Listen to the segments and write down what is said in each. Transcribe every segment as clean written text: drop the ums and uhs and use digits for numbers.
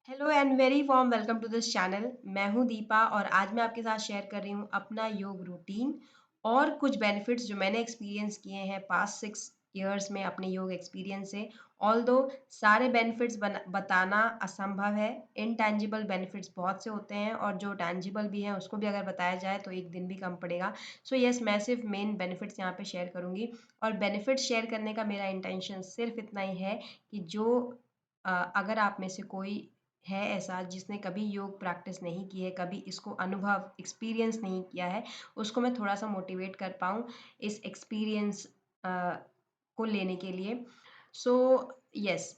Hello and very warm welcome to this channel. मैं हूं दीपा और आज मैं आपके साथ शेयर कर रही हूं अपना योग रूटीन और कुछ बेनिफिट्स जो मैंने एक्सपीरियंस किए हैं पास्ट 6 इयर्स में अपने योग एक्सपीरियंस से। ऑल्दो सारे बेनिफिट्स बताना असंभव है। इनटैंजिबल बेनिफिट्स बहुत से होते हैं और जो टैंजिबल भी हैं उसको भी अगर बताया जाए तो एक दिन भी कम पड़ेगा। सो यस, मैं सिर्फ मेन बेनिफिट्स यहाँ पे शेयर करूँगी और बेनिफिट्स शेयर करने का मेरा इंटेंशन सिर्फ इतना ही है कि अगर आप में से कोई है ऐसा जिसने कभी योग प्रैक्टिस नहीं की है, कभी इसको अनुभव एक्सपीरियंस नहीं किया है, उसको मैं थोड़ा-सा मोटिवेट कर पाऊँ इस एक्सपीरियंस को लेने के लिए। सो यस,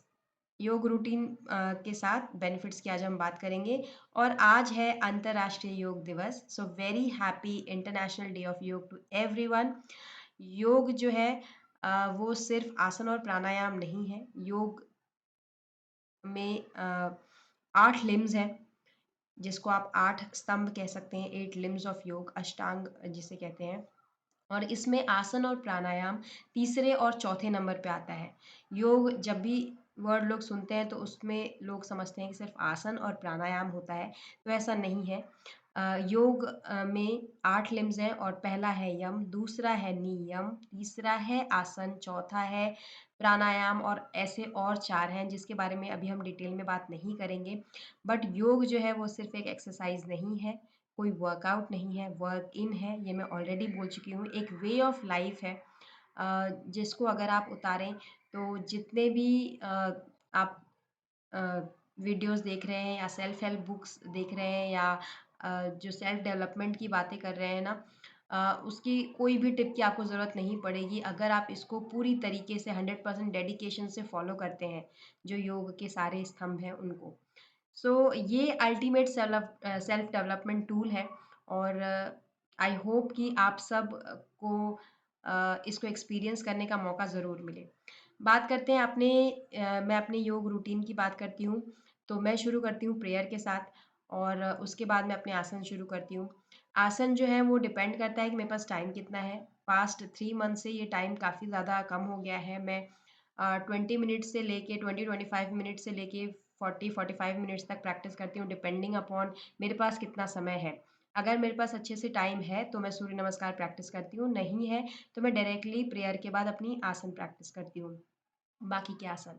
योग रूटीन के साथ बेनिफिट्स की आज हम बात करेंगे और आज है अंतर्राष्ट्रीय योग दिवस। So very happy international day of योग टू एवरीवन। योग जो है वो सिर्फ आसन और प्राणायाम नहीं है। योग में 8 लिम्स हैं जिसको आप 8 स्तंभ कह सकते हैं, 8 लिम्स ऑफ योग, अष्टांग जिसे कहते हैं। और इसमें आसन और प्राणायाम तीसरे और चौथे नंबर पे आता है। योग जब भी वर्ड लोग सुनते हैं तो उसमें लोग समझते हैं कि सिर्फ आसन और प्राणायाम होता है, तो ऐसा नहीं है। योग में 8 लिम्स हैं और पहला है यम, दूसरा है नियम, तीसरा है आसन, चौथा है प्राणायाम और ऐसे और 4 हैं जिसके बारे में अभी हम डिटेल में बात नहीं करेंगे। बट योग जो है वो सिर्फ एक एक्सरसाइज नहीं है, कोई वर्कआउट नहीं है, वर्क इन है, ये मैं ऑलरेडी बोल चुकी हूँ। एक वे ऑफ लाइफ है जिसको अगर आप उतारें तो जितने भी आप अ, वीडियोस देख रहे हैं या सेल्फ हेल्प बुक्स देख रहे हैं या जो सेल्फ डेवलपमेंट की बातें कर रहे हैं ना, उसकी कोई भी टिप की आपको ज़रूरत नहीं पड़ेगी अगर आप इसको पूरी तरीके से 100% डेडिकेशन से फॉलो करते हैं, जो योग के सारे स्तंभ हैं उनको। सो ये अल्टीमेट सेल्फ डेवलपमेंट टूल है और आई होप कि आप सब को इसको एक्सपीरियंस करने का मौका ज़रूर मिले। बात करते हैं मैं अपने योग रूटीन की बात करती हूँ, तो मैं शुरू करती हूँ प्रेयर के साथ और उसके बाद मैं अपने आसन शुरू करती हूँ। आसन जो है वो डिपेंड करता है कि मेरे पास टाइम कितना है। पास्ट 3 मंथ से ये टाइम काफ़ी ज़्यादा कम हो गया है। मैं 20 मिनट से लेके 20-25 मिनट से लेके 40-45 मिनट्स तक प्रैक्टिस करती हूँ डिपेंडिंग अपॉन मेरे पास कितना समय है। अगर मेरे पास अच्छे से टाइम है तो मैं सूर्य नमस्कार प्रैक्टिस करती हूँ, नहीं है तो मैं डायरेक्टली प्रेयर के बाद अपनी आसन प्रैक्टिस करती हूँ। बाकी के आसन।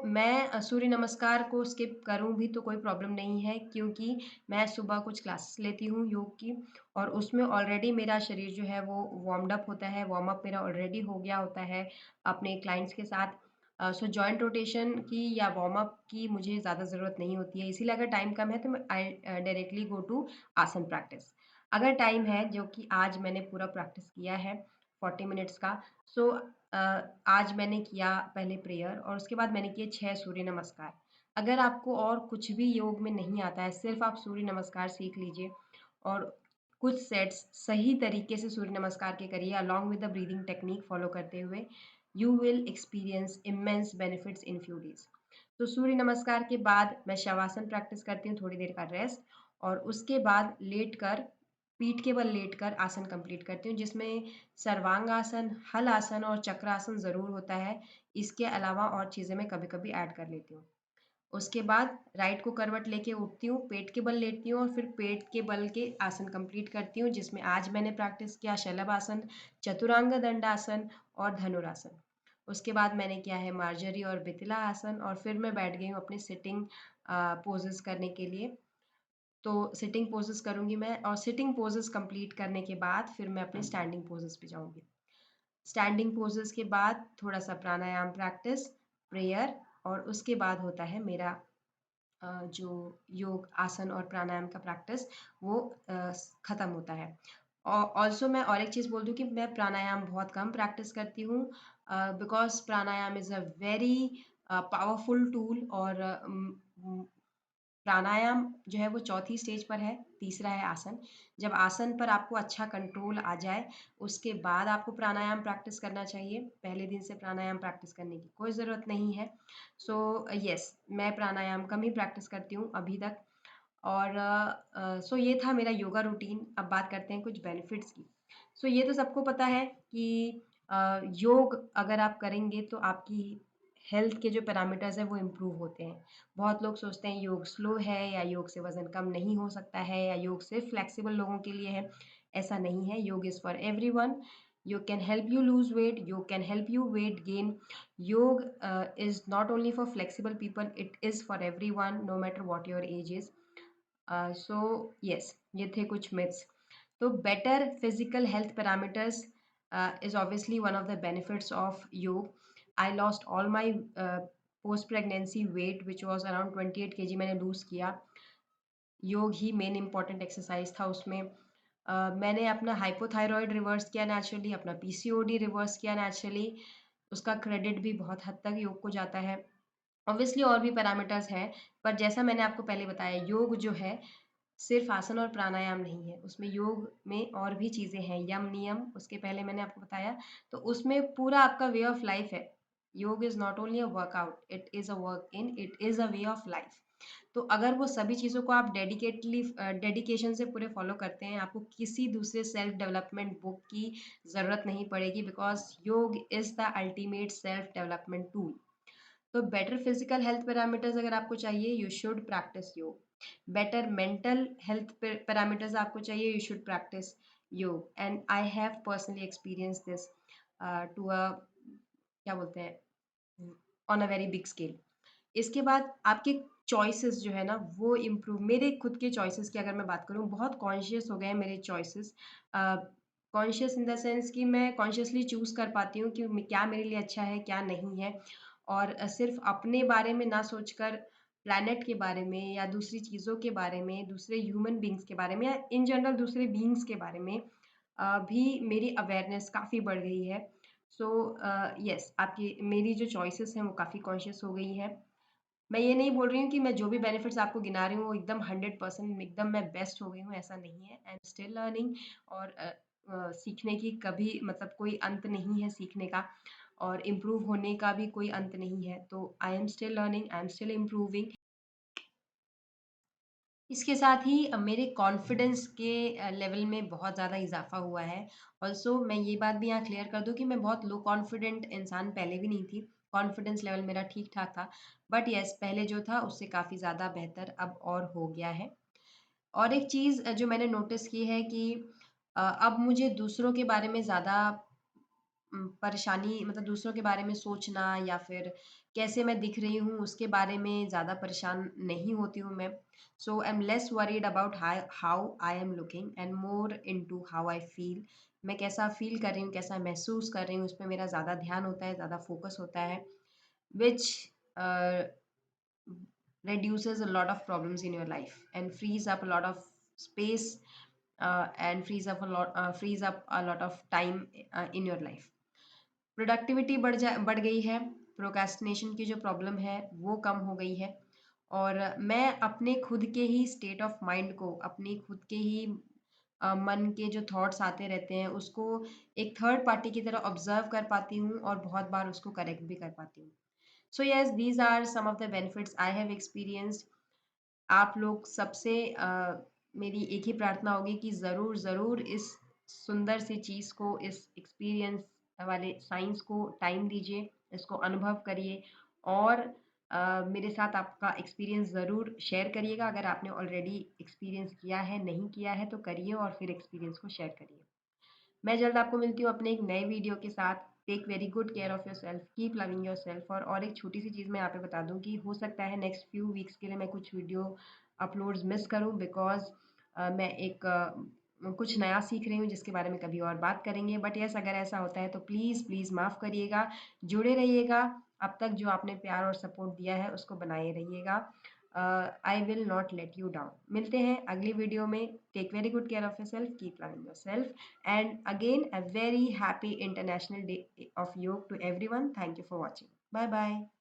मैं सूर्य नमस्कार को स्किप करूँ भी तो कोई प्रॉब्लम नहीं है क्योंकि मैं सुबह कुछ क्लासेस लेती हूँ योग की और उसमें ऑलरेडी मेरा शरीर जो है वो वार्म्ड अप होता है, वार्म अप मेरा ऑलरेडी हो गया होता है अपने क्लाइंट्स के साथ। जॉइंट रोटेशन की या वार्म अप की मुझे ज़्यादा ज़रूरत नहीं होती है, इसीलिए अगर टाइम कम है तो मैं आई डायरेक्टली गो टू आसन प्रैक्टिस। अगर टाइम है, जो कि आज मैंने पूरा प्रैक्टिस किया है 40 मिनट्स का, सो अ, आज मैंने किया पहले प्रेयर और उसके बाद मैंने किए 6 सूर्य नमस्कार। अगर आपको और कुछ भी योग में नहीं आता है, सिर्फ आप सूर्य नमस्कार सीख लीजिए और कुछ सेट्स सही तरीके से सूर्य नमस्कार के करिए along with the breathing technique follow करते हुए, you will experience immense benefits in few days. तो सूर्य नमस्कार के बाद मैं शवासन प्रैक्टिस करती हूँ, थोड़ी देर का रेस्ट और उसके बाद लेट कर, पीठ के बल लेटकर आसन कंप्लीट करती हूँ जिसमें सर्वांगासन, हल आसन और चक्रासन ज़रूर होता है। इसके अलावा और चीज़ें मैं कभी-कभी ऐड कर लेती हूँ। उसके बाद राइट को करवट लेके उठती हूँ, पेट के बल लेटती हूँ और फिर पेट के बल के आसन कंप्लीट करती हूँ जिसमें आज मैंने प्रैक्टिस किया शलभ आसन, चतुरांग दंडासन और धनुरासन। उसके बाद मैंने किया है मार्जरी और बितिला आसन और फिर मैं बैठ गई हूँ अपने सिटिंग पोजेस करने के लिए। तो सिटिंग पोजेस करूँगी मैं और सिटिंग पोजेस कंप्लीट करने के बाद फिर मैं अपने स्टैंडिंग पोजेस पे जाऊँगी। स्टैंडिंग पोजेस के बाद थोड़ा-सा प्राणायाम प्रैक्टिस, प्रेयर और उसके बाद होता है मेरा जो योग आसन और प्राणायाम का प्रैक्टिस वो ख़त्म होता है। ऑल्सो मैं और एक चीज़ बोल दूँ कि मैं प्राणायाम बहुत कम प्रैक्टिस करती हूँ because pranayama is a very powerful tool और प्राणायाम जो है वो चौथी स्टेज पर है, तीसरा है आसन। जब आसन पर आपको अच्छा कंट्रोल आ जाए, उसके बाद आपको प्राणायाम प्रैक्टिस करना चाहिए। पहले दिन से प्राणायाम प्रैक्टिस करने की कोई ज़रूरत नहीं है। सो येस, मैं प्राणायाम कम ही प्रैक्टिस करती हूँ अभी तक और सो ये था मेरा योगा रूटीन। अब बात करते हैं कुछ बेनिफिट्स की। ये तो सबको पता है कि योग अगर आप करेंगे तो आपकी हेल्थ के जो पैरामीटर्स हैं वो इम्प्रूव होते हैं। बहुत लोग सोचते हैं योग स्लो है या योग से वज़न कम नहीं हो सकता है या योग सिर्फ फ्लेक्सिबल लोगों के लिए है। ऐसा नहीं है, योग इज़ फॉर एवरीवन। योग can help you lose weight, योग can help you weight gain. योग is not only for flexible people, it is for everyone, no matter what your age is. So yes, ये थे कुछ myths. तो better physical health parameters is obviously one of the benefits of योग. I lost all my post pregnancy weight which was around 28 kg मैंने lose किया. योग ही main important exercise था उसमें। मैंने अपना हाइपोथायरॉयड रिवर्स किया नेचुरली, अपना पीसीओडी रिवर्स किया नेचुरली। उसका क्रेडिट भी बहुत हद तक योग को जाता है। ऑब्वियसली और भी पैरामीटर्स हैं, पर जैसा मैंने आपको पहले बताया, योग जो है सिर्फ आसन और प्राणायाम नहीं है, उसमें योग में और भी चीज़ें हैं, यम नियम उसके पहले मैंने आपको बताया, तो उसमें पूरा आपका वे ऑफ लाइफ है। योग is not only a workout, it is a work in, it is a way of life. तो अगर वो सभी चीज़ों को आप डेडिकेशन से पूरे फॉलो करते हैं, आपको किसी दूसरे सेल्फ डेवलपमेंट बुक की ज़रूरत नहीं पड़ेगी, because yoga is the ultimate self development tool. तो बेटर फिजिकल हेल्थ पैरामीटर्स अगर आपको चाहिए, you should practise yoga. Better mental health parameters आपको चाहिए, you should practise yoga. And I have personally experience this to a क्या बोलते हैं, on a very big scale. इसके बाद आपके चॉइसेस जो है ना वो इम्प्रूव, मेरे खुद के चॉइसेस की अगर मैं बात करूँ, बहुत कॉन्शियस हो गए हैं मेरे choices. Conscious in the sense कि मैं कॉन्शियसली चूज़ कर पाती हूँ कि क्या मेरे लिए अच्छा है, क्या नहीं है। और सिर्फ अपने बारे में ना सोचकर प्लैनेट के बारे में या दूसरी चीज़ों के बारे में, दूसरे ह्यूमन बींग्स के बारे में या इन जनरल दूसरे बींग्स के बारे में भी मेरी अवेयरनेस काफ़ी बढ़ गई है। सो यस, आपकी मेरी जो चॉइसेस हैं वो काफ़ी कॉन्शियस हो गई हैं। मैं ये नहीं बोल रही हूँ कि मैं जो भी बेनिफिट्स आपको गिना रही हूँ वो एकदम 100% एकदम मैं बेस्ट हो गई हूँ, ऐसा नहीं है। I am still learning. और सीखने की कभी मतलब कोई अंत नहीं है सीखने का, और इम्प्रूव होने का भी कोई अंत नहीं है। तो I am still learning, I am still improving. इसके साथ ही मेरे कॉन्फिडेंस के लेवल में बहुत ज़्यादा इज़ाफ़ा हुआ है। ऑल्सो मैं ये बात भी यहाँ क्लियर कर दूँ कि मैं बहुत लो कॉन्फिडेंट इंसान पहले भी नहीं थी। कॉन्फिडेंस लेवल मेरा ठीक-ठाक था। बट येस, पहले जो था उससे काफ़ी ज़्यादा बेहतर अब और हो गया है। और एक चीज़ जो मैंने नोटिस की है कि अब मुझे दूसरों के बारे में ज़्यादा परेशानी, मतलब दूसरों के बारे में सोचना या फिर कैसे मैं दिख रही हूँ उसके बारे में ज़्यादा परेशान नहीं होती हूँ मैं। So I am less worried about how I am looking and more into how I feel. मैं कैसा फील कर रही हूँ, कैसा महसूस कर रही हूँ, उस पे मेरा ज़्यादा ध्यान होता है, ज़्यादा फोकस होता है, which uh, reduces a lot of problems in your life and frees up a lot of space, and frees up a lot of time in your life. Productivity बढ़ गई है, प्रोक्रेस्टिनेशन की जो प्रॉब्लम है वो कम हो गई है। और मैं अपने खुद के ही स्टेट ऑफ माइंड को, अपनी खुद के ही मन के जो थॉट्स आते रहते हैं उसको एक थर्ड पार्टी की तरह ऑब्जर्व कर पाती हूँ और बहुत बार उसको करेक्ट भी कर पाती हूँ। So yes, these are some of the benefits I have experienced. आप लोग सबसे मेरी एक ही प्रार्थना होगी कि ज़रूर ज़रूर इस सुंदर सी चीज़ को, इस एक्सपीरियंस वाले साइंस को टाइम दीजिए, इसको अनुभव करिए। और मेरे साथ आपका एक्सपीरियंस ज़रूर शेयर करिएगा। अगर आपने ऑलरेडी एक्सपीरियंस किया है, नहीं किया है तो करिए और फिर एक्सपीरियंस को शेयर करिए। मैं जल्द आपको मिलती हूँ अपने एक नए वीडियो के साथ। Take very good care of yourself, keep loving yourself. और एक छोटी सी चीज़ मैं यहाँ पे बता दूँ कि हो सकता है नेक्स्ट फ्यू वीक्स के लिए मैं कुछ वीडियो अपलोड्स मिस करूँ, बिकॉज़ मैं एक कुछ नया सीख रही हूँ जिसके बारे में कभी और बात करेंगे। बट यस, अगर ऐसा होता है तो प्लीज़ प्लीज़ माफ़ करिएगा, जुड़े रहिएगा। अब तक जो आपने प्यार और सपोर्ट दिया है उसको बनाए रहिएगा। I will not let you down. मिलते हैं अगली वीडियो में। Take very good care of yourself, keep loving yourself, and again a very happy International Day of Yoga to everyone. Thank you for watching. Bye bye.